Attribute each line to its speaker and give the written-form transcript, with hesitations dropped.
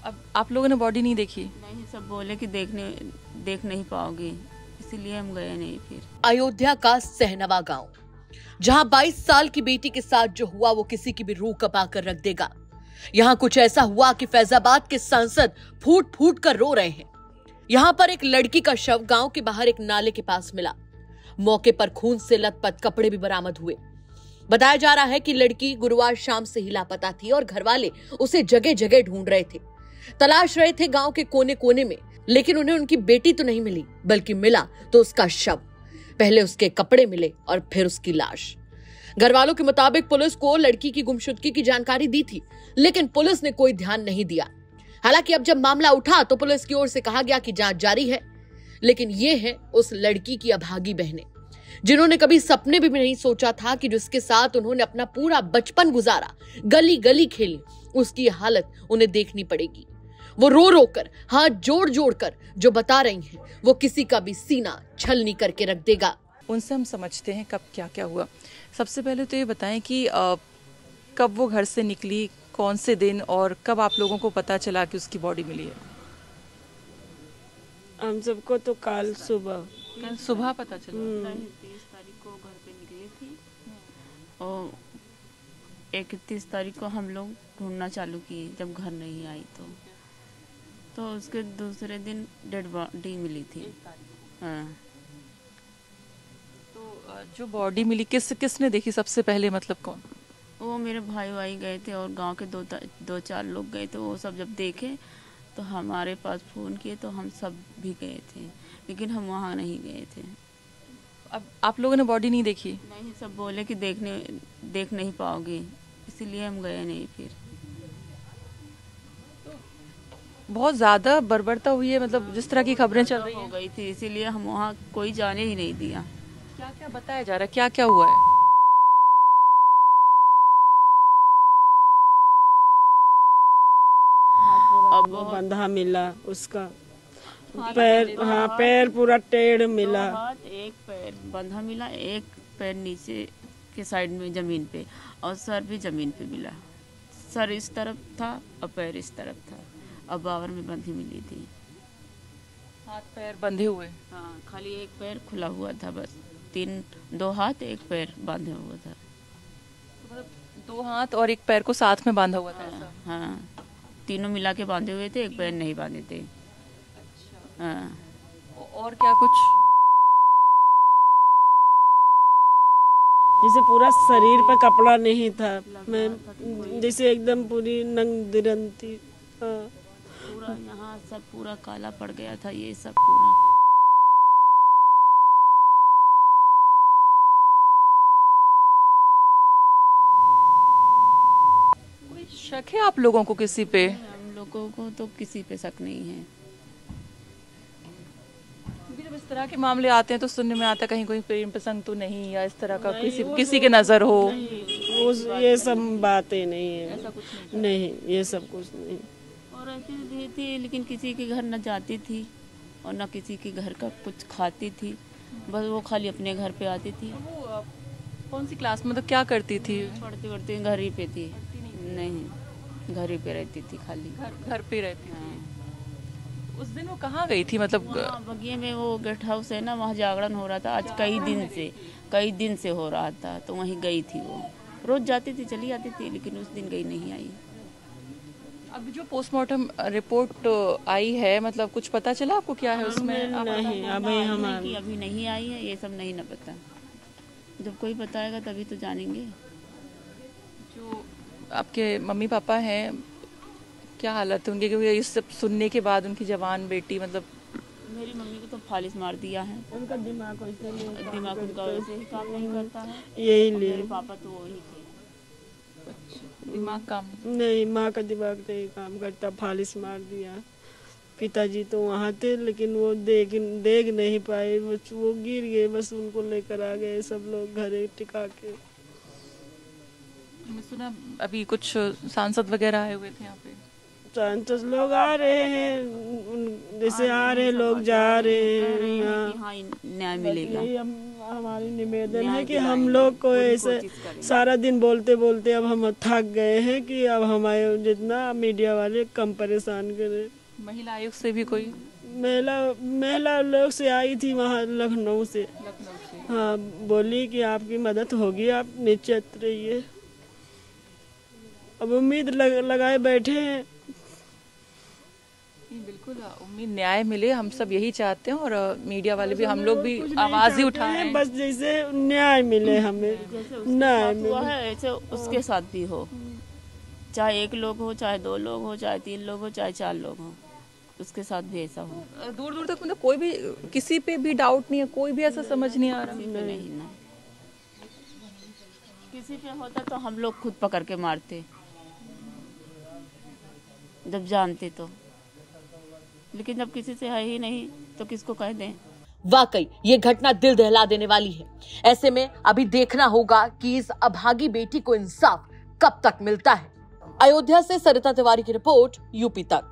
Speaker 1: अब आप लोगों ने बॉडी नहीं देखी?
Speaker 2: नहीं, सब बोले कि देख नहीं पाओगे, इसीलिए हम गए नहीं। फिर
Speaker 3: अयोध्या का सहनवा गांव, जहां 22 साल की बेटी के साथ जो हुआ वो किसी की भी रूह कपा कर रख देगा। यहां कुछ ऐसा हुआ कि फैजाबाद के सांसद फूट फूट कर रो रहे हैं। यहां पर एक लड़की का शव गांव के बाहर एक नाले के पास मिला। मौके पर खून से लथपथ कपड़े भी बरामद हुए। बताया जा रहा है कि लड़की गुरुवार शाम से ही लापता थी और घरवाले उसे जगह जगह ढूंढ रहे थे, तलाश रहे थे गांव के कोने कोने में, लेकिन उन्हें उनकी बेटी तो नहीं मिली, बल्कि मिला तो उसका शव। पहले उसके कपड़े मिले और फिर उसकी लाश। घरवालों के मुताबिक पुलिस को लड़की की गुमशुदगी की जानकारी दी थी, लेकिन पुलिस ने कोई ध्यान नहीं दिया। हालांकि अब जब मामला उठा तो पुलिस की ओर से कहा गया कि जांच जारी है, लेकिन ये है उस लड़की की अभागी बहनें, जिन्होंने कभी सपने भी नहीं सोचा था कि जिसके साथ उन्होंने अपना पूरा बचपन गुजारा, गली गली खेली, उसकी हालत उन्हें देखनी पड़ेगी। वो रो रो कर, हाथ जोड़ जोड़ कर जो बता रही हैं, वो किसी का भी सीना छलनी करके रख देगा।
Speaker 1: उनसे हम समझते हैं कब क्या क्या हुआ। सबसे पहले तो ये बताएं कि कब वो घर से निकली, कौन से दिन, और कब आप लोगों को पता चला कि उसकी बॉडी मिली है?
Speaker 4: हम सबको तो कल
Speaker 1: सुबह पता चला।
Speaker 2: 30 तारीख को घर पे निकली थी और 31 तारीख को हम लोग ढूंढना चालू किए। जब घर नहीं आई तो उसके दूसरे दिन डेड बॉडी मिली थी। हाँ।
Speaker 1: तो जो बॉडी मिली किसने देखी सबसे पहले, मतलब कौन?
Speaker 2: वो मेरे भाई गए थे और गांव के दो चार लोग गए थे। वो सब जब देखे तो हमारे पास फ़ोन किए तो हम सब भी गए थे, लेकिन हम वहाँ नहीं गए थे।
Speaker 1: अब आप लोगों ने बॉडी नहीं देखी?
Speaker 2: नहीं, सब बोले कि देख नहीं पाओगे, इसीलिए हम गए नहीं। फिर
Speaker 1: बहुत ज़्यादा बर्बरता हुई है, मतलब जिस तरह की खबरें चल रही
Speaker 2: हो गई थी, इसीलिए हम वहाँ कोई जाने ही नहीं दिया।
Speaker 1: क्या क्या बताया जा रहा है, क्या क्या हुआ है?
Speaker 4: अब बंधा मिला उसका पैर, हाँ पैर पूरा टेढ़ मिला।
Speaker 2: हाथ, एक पैर बंधा मिला, एक पैर नीचे के साइड में जमीन पे, और सर भी जमीन पे मिला। सर इस तरफ था और पैर इस तरफ था, और बावर में बंधी मिली थी।
Speaker 1: हाथ पैर बंधे हुए?
Speaker 2: हाँ, खाली एक पैर खुला हुआ था, बस 2 हाथ एक पैर बांधे हुआ था।
Speaker 1: तो मतलब 2 हाथ और एक पैर को साथ में बांधा हुआ था ऐसा?
Speaker 2: हाँ, तीनों मिला के बांधे हुए थे, एक पैर नहीं बांधे थे।
Speaker 1: अच्छा।
Speaker 2: हाँ।
Speaker 1: और क्या कुछ?
Speaker 4: जैसे पूरा शरीर पे कपड़ा नहीं था, मैं जैसे एकदम पूरी नंग दिरन थी। हाँ।
Speaker 2: पूरा यहाँ सब पूरा काला पड़ गया था, ये सब पूरा।
Speaker 1: कोई शक है आप लोगों को किसी पे?
Speaker 2: हम लोगों को तो किसी पे शक नहीं है।
Speaker 1: जब इस तरह के मामले आते हैं तो सुनने में आता है कहीं कोई प्रेम प्रसंग तो नहीं, या इस तरह का किसी के नजर हो।
Speaker 4: ये सब बातें नहीं है, ऐसा कुछ नहीं, ये सब कुछ नहीं।
Speaker 2: और रहती भी थी, लेकिन किसी के घर न जाती थी और न किसी के घर का कुछ खाती थी, बस वो खाली अपने घर पे आती थी।
Speaker 1: वो कौन सी क्लास, मतलब क्या करती थी?
Speaker 2: पढ़ती घर ही पे थी। नहीं, घर ही पे रहती थी, खाली
Speaker 1: घर पे रहती थी।
Speaker 2: हाँ।
Speaker 1: उस दिन वो कहाँ गई थी, मतलब?
Speaker 2: बगिए में, वो गेस्ट हाउस है ना, वहाँ जागरण हो रहा था आज, कई दिन से हो रहा था, तो वहीं गई थी। वो रोज जाती थी, चली जाती थी, लेकिन उस दिन गई नहीं आई।
Speaker 1: अब जो पोस्टमार्टम रिपोर्ट आई है, मतलब कुछ पता चला आपको क्या है उसमें?
Speaker 4: नहीं,
Speaker 2: अभी नहीं आई है, ये सब नहीं ना पता। जब कोई बताएगा तभी तो जानेंगे।
Speaker 1: जो आपके मम्मी पापा हैं, क्या हालत है उनकी, क्योंकि ये सब सुनने के बाद उनकी जवान बेटी, मतलब?
Speaker 2: मेरी मम्मी को तो फालिस मार दिया है।
Speaker 4: उनका दिमाग वैसे
Speaker 2: ही काम नहीं करता है,
Speaker 4: यही लिए।
Speaker 2: मेरे पापा तो वही थे।
Speaker 1: दिमाग काम
Speaker 4: नहीं, माँ का दिमाग नहीं काम करता, फालिस मार दिया। पिताजी तो वहाँ थे, लेकिन वो देख नहीं पाए, वो गिर गए, बस उनको लेकर आ गए सब लोग घरे टिका के।
Speaker 1: मैं सुना अभी कुछ सांसद वगैरह आए हुए थे यहाँ पे।
Speaker 4: सांसद लोग आ रहे हैं, जैसे आ रहे लोग जा रहे हैं।
Speaker 2: हाँ, न्याय मिलेगा।
Speaker 4: हम हमारी निवेदन है
Speaker 2: न्याय
Speaker 4: कि
Speaker 2: दिलाएं,
Speaker 4: हम लोग को
Speaker 2: पूरी
Speaker 4: ऐसे
Speaker 2: कोशिश करें।
Speaker 4: सारा दिन बोलते बोलते अब हम थक गए हैं कि अब हमारे जितना मीडिया वाले कम परेशान करें।
Speaker 1: महिला आयोग से भी कोई
Speaker 4: महिला लोग से आई थी वहाँ लखनऊ से। हाँ, बोली कि आपकी मदद होगी, आप निश्चित रहिए। अब उम्मीद लगाए बैठे हैं।
Speaker 1: बिल्कुल उम्मीद न्याय मिले, हम सब यही चाहते हैं, और मीडिया वाले भी, हम लोग भी
Speaker 4: कुछ नहीं
Speaker 1: आवाज ही
Speaker 4: चाहते
Speaker 1: उठा रहे हैं।
Speaker 4: बस जैसे न्याय मिले हमें,
Speaker 2: जैसे उसके
Speaker 4: न्याय
Speaker 2: साथ हुआ
Speaker 4: मिले।
Speaker 2: है ऐसे उसके साथ भी हो, चाहे 1 लोग हो, चाहे 2 लोग हो, चाहे 3 लोग हो, चाहे 4 लोग हो, उसके साथ भी ऐसा हो।
Speaker 1: दूर दूर तक मतलब कोई भी किसी पे भी डाउट नहीं है, कोई भी ऐसा समझ नहीं आ रहा।
Speaker 2: किसी पे नहीं ना, किसी पे होता तो हम लोग खुद पकड़ के मारते जब जानते तो, लेकिन जब किसी से है ही नहीं तो किसको कह दें।
Speaker 3: वाकई ये घटना दिल दहला देने वाली है। ऐसे में अभी देखना होगा कि इस अभागी बेटी को इंसाफ कब तक मिलता है। अयोध्या से सरिता तिवारी की रिपोर्ट, यूपी तक।